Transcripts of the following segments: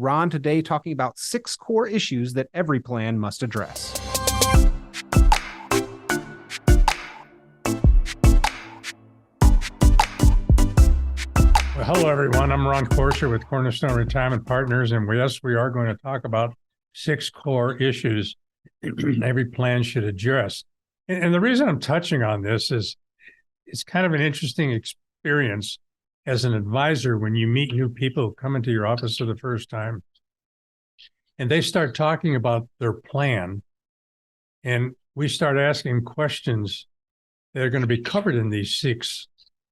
Ron today talking about 6 core issues that every plan must address. Well, hello, everyone. I'm Ron Corser with Cornerstone Retirement Partners, and yes, we are going to talk about 6 core issues every plan should address. And the reason I'm touching on this is it's kind of an interesting experience as an advisor when you meet new people who come into your office for the first time, and they start talking about their plan, and we start asking questions that are going to be covered in these 6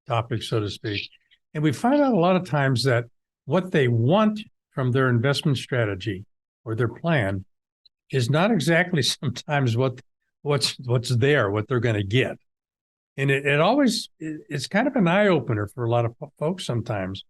topics, so to speak. And we find out a lot of times that what they want from their investment strategy or their plan is not exactly sometimes what's there, what they're going to get. And it's kind of an eye-opener for a lot of folks sometimes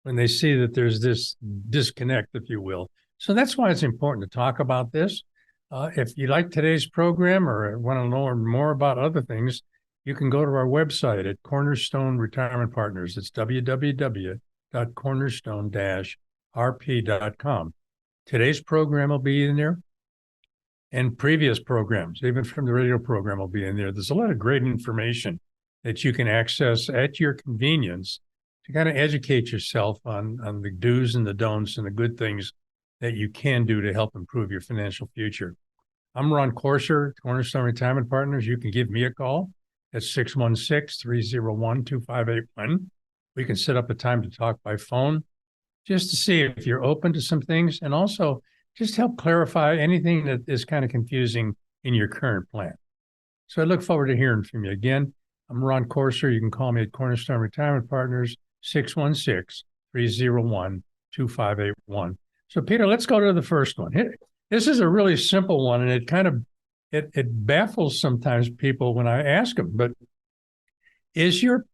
when they see that there's this disconnect, if you will. So that's why it's important to talk about this. If you like today's program or want to learn more about other things, you can go to our website at Cornerstone Retirement Partners. It's www.cornerstone-rp.com. Today's program will be in there, and previous programs, even from the radio program, will be in there. There's a lot of great information that you can access at your convenience to kind of educate yourself on the do's and the don'ts and the good things that you can do to help improve your financial future. I'm Ron Corser, Cornerstone Retirement Partners. You can give me a call at 616-301-2581. We can set up a time to talk by phone just to see if you're open to some things, and also just help clarify anything that is kind of confusing in your current plan. So I look forward to hearing from you. Again, I'm Ron Corser. You can call me at Cornerstone Retirement Partners, 616-301-2581. So Peter, let's go to the first one. This is a really simple one, and it baffles sometimes people when I ask them, but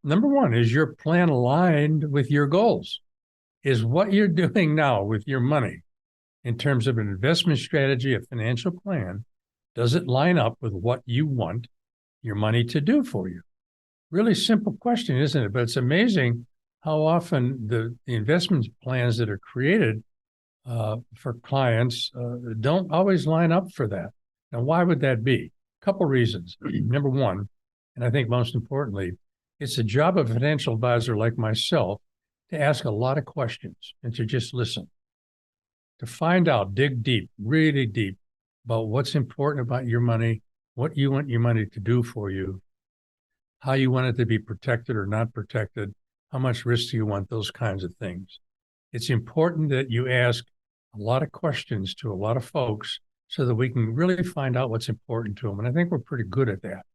number one, is your plan aligned with your goals? Is what you're doing now with your money in terms of an investment strategy, a financial plan, does it line up with what you want your money to do for you? Really simple question, isn't it? But it's amazing how often the investment plans that are created for clients don't always line up for that. Now, why would that be? A couple reasons. Number one, and I think most importantly, it's the job of a financial advisor like myself to ask a lot of questions and to just listen, to find out, dig deep, really deep about what's important about your money, what you want your money to do for you, how you want it to be protected or not protected, how much risk do you want, those kinds of things. It's important that you ask a lot of questions to a lot of folks so that we can really find out what's important to them. And I think we're pretty good at that.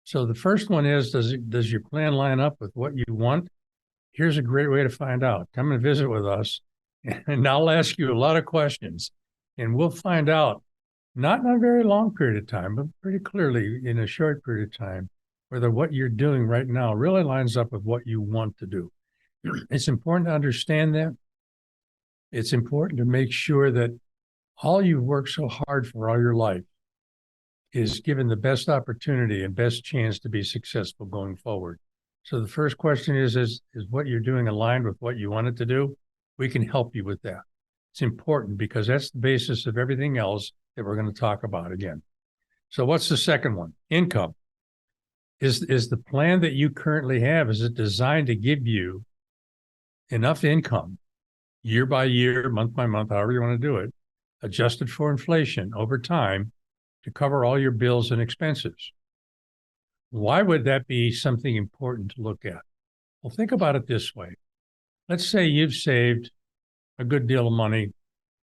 So the first one is, does your plan line up with what you want? Here's a great way to find out. Come and visit with us, and I'll ask you a lot of questions, and we'll find out, not in a very long period of time, but pretty clearly in a short period of time, whether what you're doing right now really lines up with what you want to do. It's important to understand that. It's important to make sure that all you've worked so hard for all your life is given the best opportunity and best chance to be successful going forward. So the first question is what you're doing aligned with what you wanted to do? We can help you with that. It's important because that's the basis of everything else that we're going to talk about again. So what's the second one? Income. Is the plan that you currently have, is it designed to give you enough income year by year, month by month, however you want to do it, adjusted for inflation over time to cover all your bills and expenses? Why would that be something important to look at? Well, think about it this way. Let's say you've saved a good deal of money,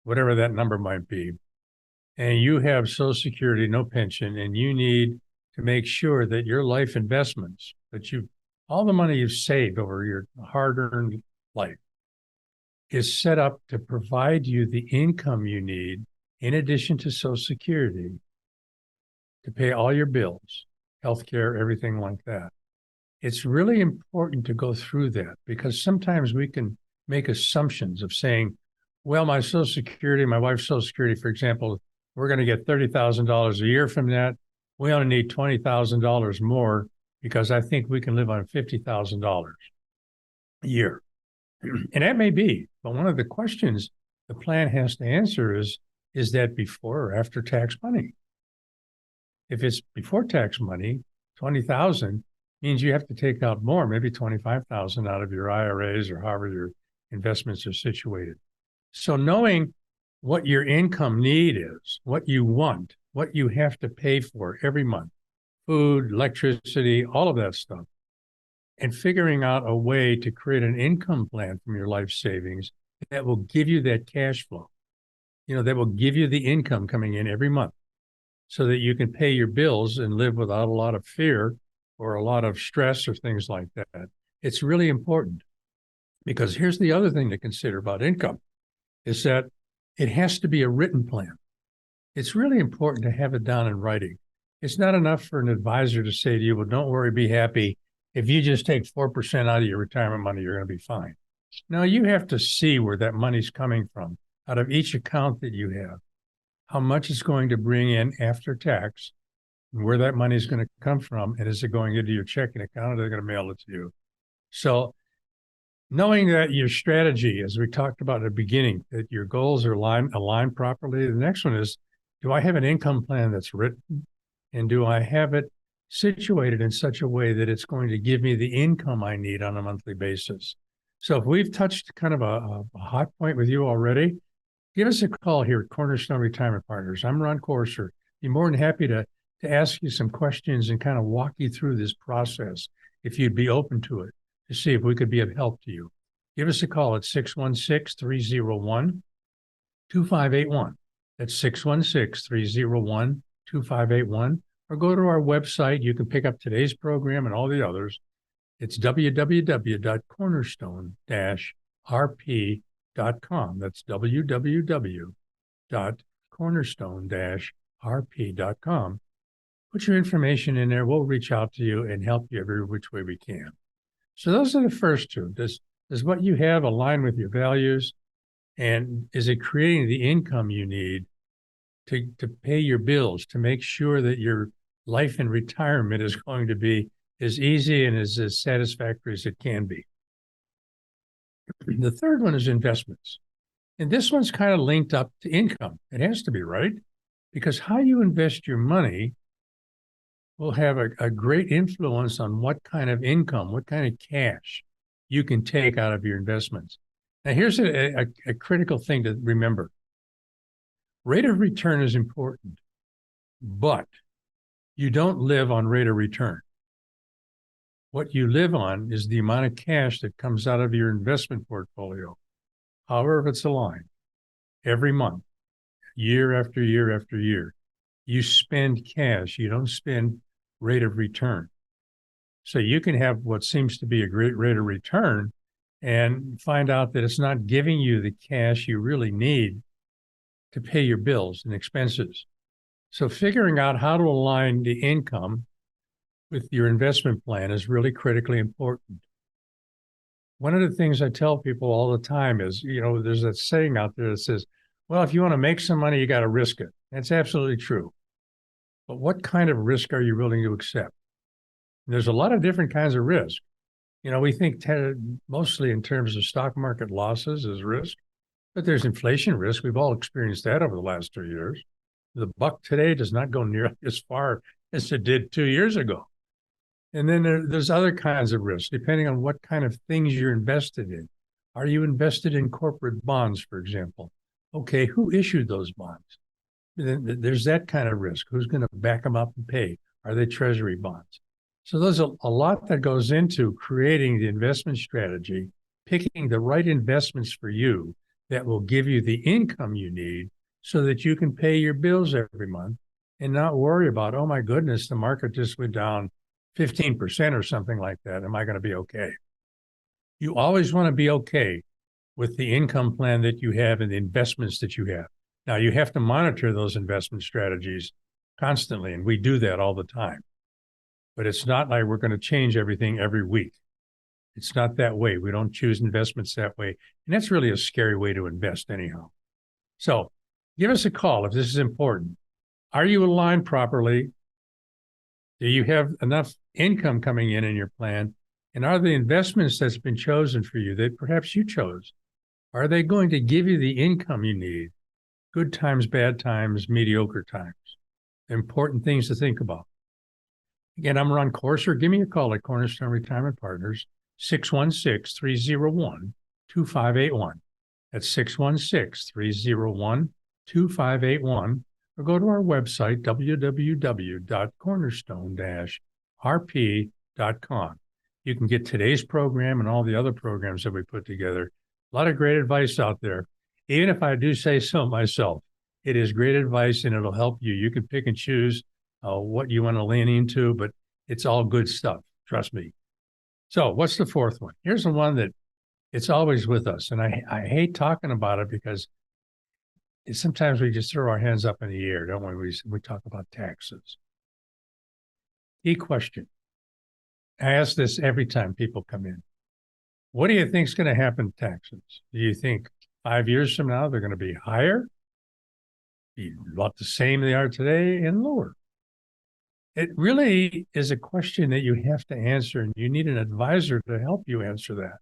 whatever that number might be, and you have Social Security, no pension, and you need to make sure that your life investments, all the money you've saved over your hard-earned life, is set up to provide you the income you need in addition to Social Security to pay all your bills, healthcare, everything like that. It's really important to go through that because sometimes we can make assumptions of saying, well, my Social Security, my wife's Social Security, for example, we're going to get $30,000 a year from that. We only need $20,000 more because I think we can live on $50,000 a year. And that may be, but one of the questions the plan has to answer is that before or after tax money? If it's before tax money, 20,000 means you have to take out more, maybe 25,000 out of your IRAs or however your investments are situated. So knowing what your income need is, what you want, what you have to pay for every month, food, electricity, all of that stuff, and figuring out a way to create an income plan from your life savings that will give you that cash flow, that will give you the income coming in every month so that you can pay your bills and live without a lot of fear or a lot of stress or things like that. It's really important, because here's the other thing to consider about income is that it has to be a written plan. It's really important to have it down in writing. It's not enough for an advisor to say to you, well, don't worry, be happy. If you just take 4% out of your retirement money, you're going to be fine. No, you have to see where that money's coming from out of each account that you have, how much it's going to bring in after tax, and where that money is going to come from, and is it going into your checking account, or they're going to mail it to you? So knowing that your strategy, as we talked about at the beginning, that your goals are aligned properly. The next one is, do I have an income plan that's written? And do I have it situated in such a way that it's going to give me the income I need on a monthly basis? So if we've touched kind of a hot point with you already, give us a call here at Cornerstone Retirement Partners. I'm Ron Corser. Be more than happy to ask you some questions and kind of walk you through this process if you'd be open to it, to see if we could be of help to you. Give us a call at 616-301-2581. That's 616-301-2581. Or go to our website. You can pick up today's program and all the others. It's www.cornerstone-rp.com. That's www.cornerstone-rp.com. Put your information in there. We'll reach out to you and help you every which way we can. So those are the first two. Does what you have align with your values? And is it creating the income you need to pay your bills, to make sure that your life in retirement is going to be as easy and as satisfactory as it can be? The third one is investments. And this one's kind of linked up to income. It has to be, right? Because how you invest your money will have a great influence on what kind of income, what kind of cash you can take out of your investments. Now, here's a critical thing to remember. Rate of return is important, but you don't live on rate of return. What you live on is the amount of cash that comes out of your investment portfolio, however it's aligned, every month, year after year after year. You spend cash, you don't spend rate of return. So you can have what seems to be a great rate of return and find out that it's not giving you the cash you really need to pay your bills and expenses. So figuring out how to align the income with your investment plan is really critically important. One of the things I tell people all the time is, there's that saying out there that says, well, if you want to make some money, you got to risk it. That's absolutely true. But what kind of risk are you willing to accept? And there's a lot of different kinds of risk. We think mostly in terms of stock market losses as risk, but there's inflation risk. We've all experienced that over the last 2 years. The buck today does not go nearly as far as it did 2 years ago. And then there's other kinds of risks, depending on what kind of things you're invested in. Are you invested in corporate bonds, for example? Okay, who issued those bonds? There's that kind of risk. Who's going to back them up and pay? Are they treasury bonds? So there's a lot that goes into creating the investment strategy, picking the right investments for you that will give you the income you need so that you can pay your bills every month and not worry about, oh my goodness, the market just went down 15% or something like that. Am I going to be okay? You always want to be okay with the income plan that you have and the investments that you have. Now, you have to monitor those investment strategies constantly, and we do that all the time. But it's not like we're going to change everything every week. It's not that way. We don't choose investments that way. And that's really a scary way to invest anyhow. So give us a call if this is important. Are you aligned properly? Do you have enough income coming in your plan? And are the investments that's been chosen for you that perhaps you chose Are they going to give you the income you need? Good times, bad times, mediocre times. Important things to think about. Again, I'm Ron Corser. Give me a call at Cornerstone Retirement Partners, 616-301-2581. That's 616-301-2581. Or go to our website, www.cornerstone-rp.com. You can get today's program and all the other programs that we put together. A lot of great advice out there. Even if I do say so myself, it is great advice and it'll help you. You can pick and choose what you want to lean into, but it's all good stuff. Trust me. So what's the fourth one? Here's the one that it's always with us. And I hate talking about it because sometimes we just throw our hands up in the air, don't we? We talk about taxes. Key question. I ask this every time people come in. What do you think is going to happen to taxes? Do you think 5 years from now they're going to be higher, be about the same they are today, and lower? It really is a question that you have to answer, and you need an advisor to help you answer that.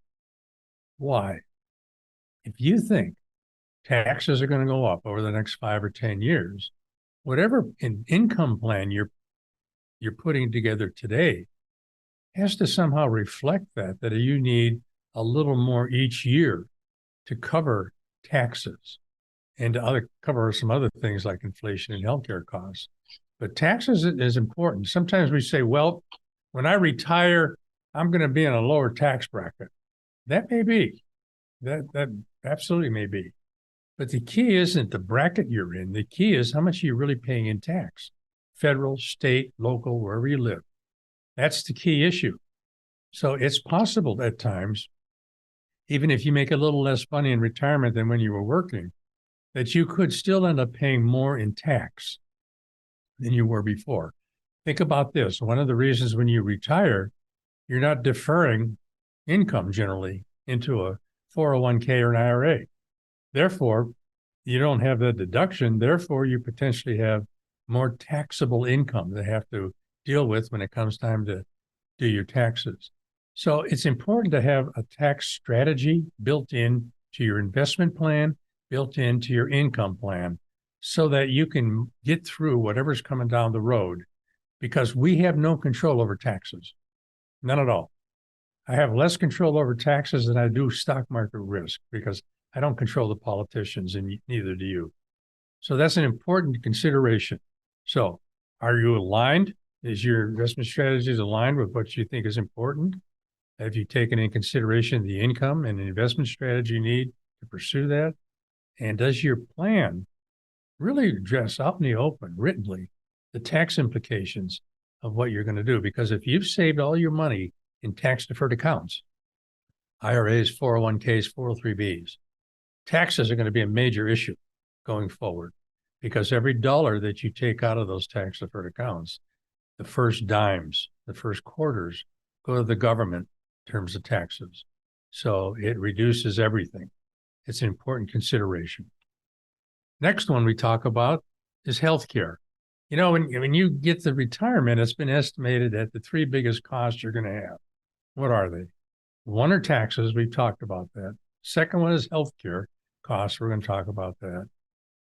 Why? If you think taxes are going to go up over the next 5 or 10 years, whatever income plan you're putting together today has to somehow reflect that you need a little more each year to cover taxes and to cover some other things like inflation and healthcare costs. But taxes is important. Sometimes we say, well, when I retire, I'm going to be in a lower tax bracket. That may be. That absolutely may be. But the key isn't the bracket you're in. The key is how much you're really paying in tax. Federal, state, local, wherever you live. That's the key issue. So it's possible at times, even if you make a little less money in retirement than when you were working, that you could still end up paying more in tax than you were before. Think about this. One of the reasons when you retire, you're not deferring income generally into a 401k or an IRA. Therefore, you don't have the deduction. Therefore, you potentially have more taxable income to have to deal with when it comes time to do your taxes. So it's important to have a tax strategy built in to your investment plan, built into your income plan, so that you can get through whatever's coming down the road, because we have no control over taxes. None at all. I have less control over taxes than I do stock market risk because I don't control the politicians, and neither do you. So that's an important consideration. So are you aligned? Is your investment strategies aligned with what you think is important? Have you taken in consideration the income and the investment strategy you need to pursue that? And does your plan really address out in the open, writtenly, the tax implications of what you're going to do? Because if you've saved all your money in tax-deferred accounts, IRAs, 401ks, 403bs, taxes are going to be a major issue going forward, because every dollar that you take out of those tax-deferred accounts, the first dimes, the first quarters go to the government in terms of taxes. So it reduces everything. It's an important consideration. Next one we talk about is healthcare. You know, when you get to retirement, it's been estimated that the three biggest costs you're going to have. What are they? One are taxes. We've talked about that. Second one is healthcare costs. We're going to talk about that.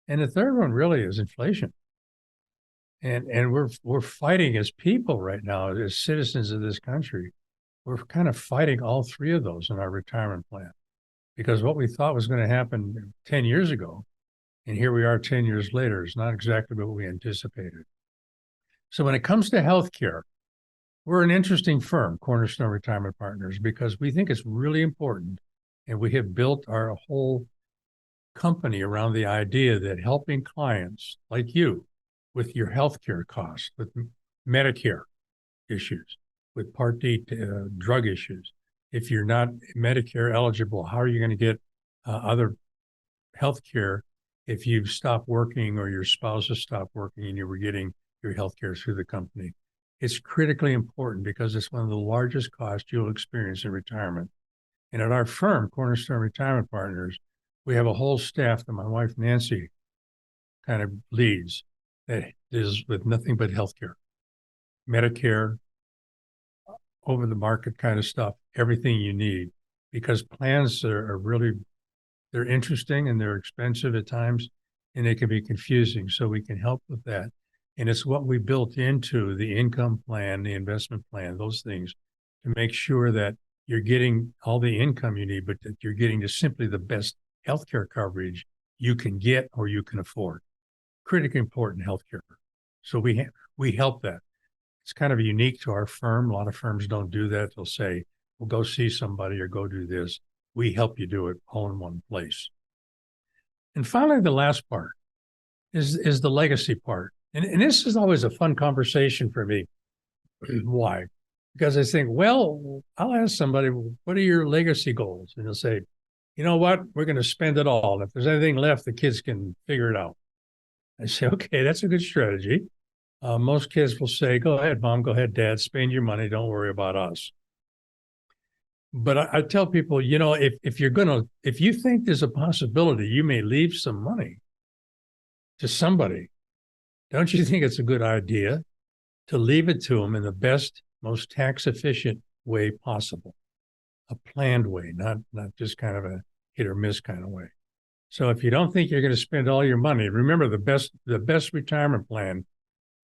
And the third one really is inflation. And we're fighting as people right now, as citizens of this country. We're kind of fighting all three of those in our retirement plan, because what we thought was going to happen 10 years ago, and here we are 10 years later, is not exactly what we anticipated. So when it comes to healthcare, we're an interesting firm, Cornerstone Retirement Partners, because we think it's really important, and we have built our whole company around the idea that helping clients like you with your healthcare costs, with Medicare issues, with Part D drug issues. If you're not Medicare eligible, how are you going to get other healthcare if you've stopped working or your spouse has stopped working and you were getting your healthcare through the company? It's critically important because it's one of the largest costs you'll experience in retirement. And at our firm, Cornerstone Retirement Partners, we have a whole staff that my wife, Nancy, kind of leads, that is with nothing but healthcare, Medicare, over the market kind of stuff, everything you need, because plans are really They're interesting and they're expensive at times, and they can be confusing. So we can help with that. And it's what we built into the income plan, the investment plan, those things, to make sure that you're getting all the income you need, but that you're getting just simply the best healthcare coverage you can get or you can afford. Critically important healthcare. So we help that. It's kind of unique to our firm. A lot of firms don't do that. They'll say, well, go see somebody or go do this. We help you do it all in one place. And finally, the last part is the legacy part. And this is always a fun conversation for me. Why? Because I think, well, I'll ask somebody, what are your legacy goals? And they'll say, you know what? We're going to spend it all. If there's anything left, the kids can figure it out. I say, okay, that's a good strategy. Most kids will say, go ahead, mom, go ahead, dad, spend your money. Don't worry about us. But I tell people, you know, if you think there's a possibility you may leave some money to somebody, don't you think it's a good idea to leave it to them in the best, most tax efficient way possible? A planned way, not just kind of a hit or miss kind of way. So if you don't think you're going to spend all your money, remember the best retirement plan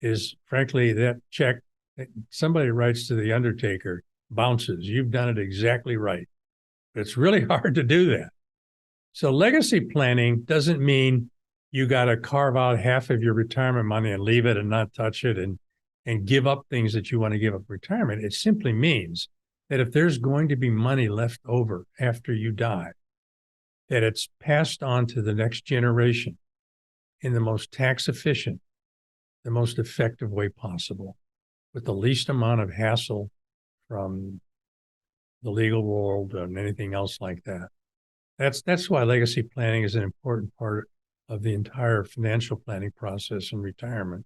is, frankly, that check that somebody writes to the undertaker bounces. You've done it exactly right. But it's really hard to do that. So legacy planning doesn't mean you got to carve out half of your retirement money and leave it and not touch it and give up things that you want to give up retirement. It simply means that if there's going to be money left over after you die, that it's passed on to the next generation in the most tax efficient, the most effective way possible, with the least amount of hassle from the legal world and anything else like that. That's why legacy planning is an important part of the entire financial planning process in retirement.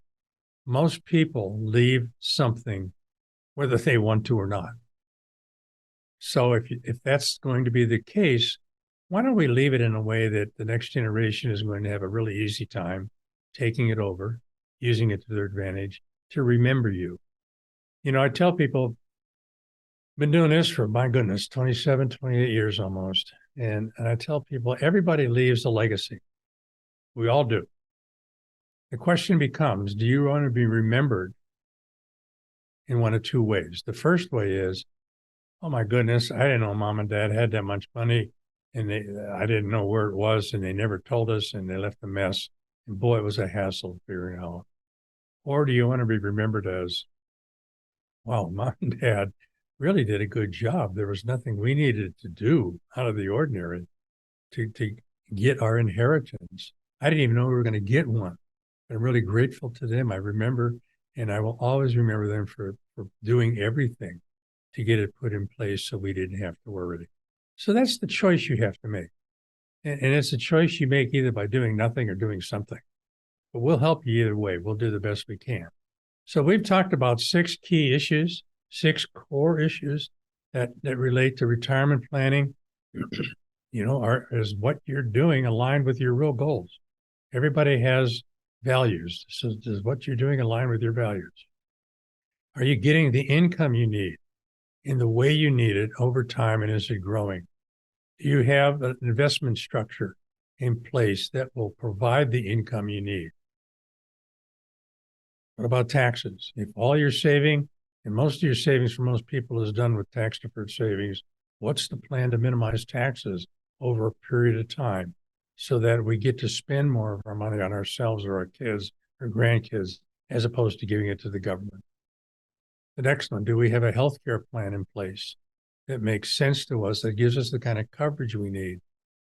Most people leave something whether they want to or not. So if that's going to be the case, why don't we leave it in a way that the next generation is going to have a really easy time taking it over, using it to their advantage, to remember you. You know, I tell people, been doing this for, my goodness, 27, 28 years almost. And I tell people, everybody leaves a legacy. We all do. The question becomes, do you want to be remembered in one of two ways? The first way is, oh my goodness, I didn't know mom and dad had that much money, and I didn't know where it was, and they never told us, and they left a mess. And boy, it was a hassle figuring it out. Or do you want to be remembered as, wow, mom and dad really did a good job. There was nothing we needed to do out of the ordinary to get our inheritance. I didn't even know we were going to get one. I'm really grateful to them. I remember, and I will always remember them for doing everything to get it put in place so we didn't have to worry. So that's the choice you have to make. And it's a choice you make either by doing nothing or doing something. But we'll help you either way. We'll do the best we can. So we've talked about 6 key issues, 6 core issues that relate to retirement planning. You know, is what you're doing aligned with your real goals? Everybody has values. So does what you're doing align with your values? Are you getting the income you need in the way you need it over time, and is it growing? Do you have an investment structure in place that will provide the income you need? What about taxes? If all your saving, and most of your savings for most people is done with tax-deferred savings, what's the plan to minimize taxes over a period of time so that we get to spend more of our money on ourselves or our kids or grandkids as opposed to giving it to the government? The next one, do we have a healthcare plan in place that makes sense to us, that gives us the kind of coverage we need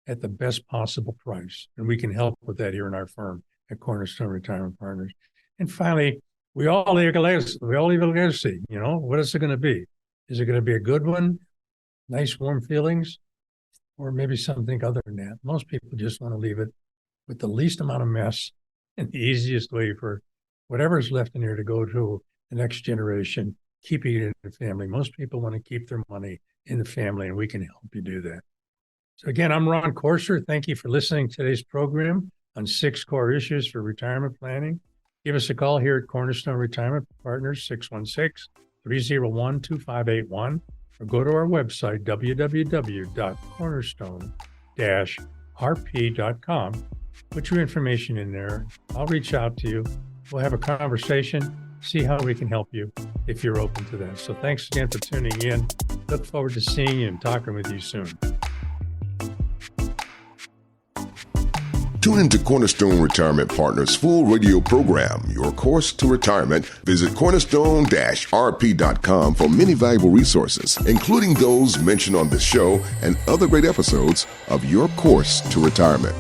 at the best possible price? And we can help with that here in our firm at Cornerstone Retirement Partners. And finally, we all leave a legacy. You know, what is it going to be? Is it going to be a good one? Nice, warm feelings? Or maybe something other than that? Most people just want to leave it with the least amount of mess and the easiest way for whatever's left in here to go to the next generation, keeping it in the family. Most people want to keep their money in the family, and we can help you do that. So again, I'm Ron Courser. Thank you for listening to today's program on 6 core issues for retirement planning. Give us a call here at Cornerstone Retirement Partners, 616-301-2581, or go to our website, www.cornerstone-retirement.com. rp.com. Put your information in there. I'll reach out to you. We'll have a conversation, see how we can help you if you're open to that. So thanks again for tuning in. Look forward to seeing you and talking with you soon. Tune into Cornerstone Retirement Partners' full radio program, Your Course to Retirement. Visit cornerstone-rp.com for many valuable resources, including those mentioned on this show and other great episodes of Your Course to Retirement.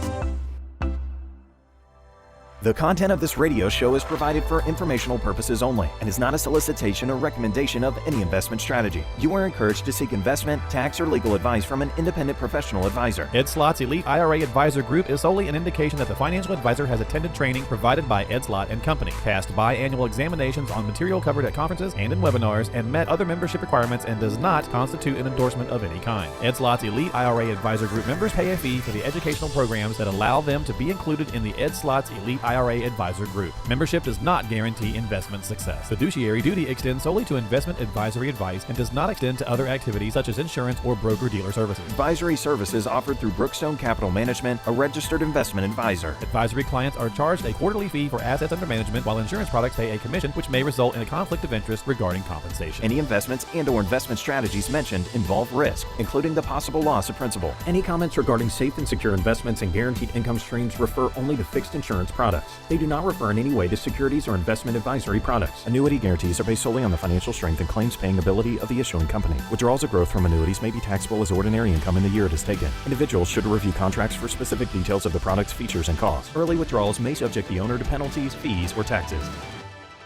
The content of this radio show is provided for informational purposes only and is not a solicitation or recommendation of any investment strategy. You are encouraged to seek investment, tax, or legal advice from an independent professional advisor. Ed Slott's Elite IRA Advisor Group is solely an indication that the financial advisor has attended training provided by Ed Slott and Company, passed biannual examinations on material covered at conferences and in webinars, and met other membership requirements, and does not constitute an endorsement of any kind. Ed Slott's Elite IRA Advisor Group members pay a fee for the educational programs that allow them to be included in the Ed Slott's Elite IRA Advisor Group. Membership does not guarantee investment success. Fiduciary duty extends solely to investment advisory advice and does not extend to other activities such as insurance or broker-dealer services. Advisory services offered through Brookstone Capital Management, a registered investment advisor. Advisory clients are charged a quarterly fee for assets under management, while insurance products pay a commission, which may result in a conflict of interest regarding compensation. Any investments and/or investment strategies mentioned involve risk, including the possible loss of principal. Any comments regarding safe and secure investments and guaranteed income streams refer only to fixed insurance products. They do not refer in any way to securities or investment advisory products. Annuity guarantees are based solely on the financial strength and claims-paying ability of the issuing company. Withdrawals of growth from annuities may be taxable as ordinary income in the year it is taken. Individuals should review contracts for specific details of the product's features and costs. Early withdrawals may subject the owner to penalties, fees, or taxes.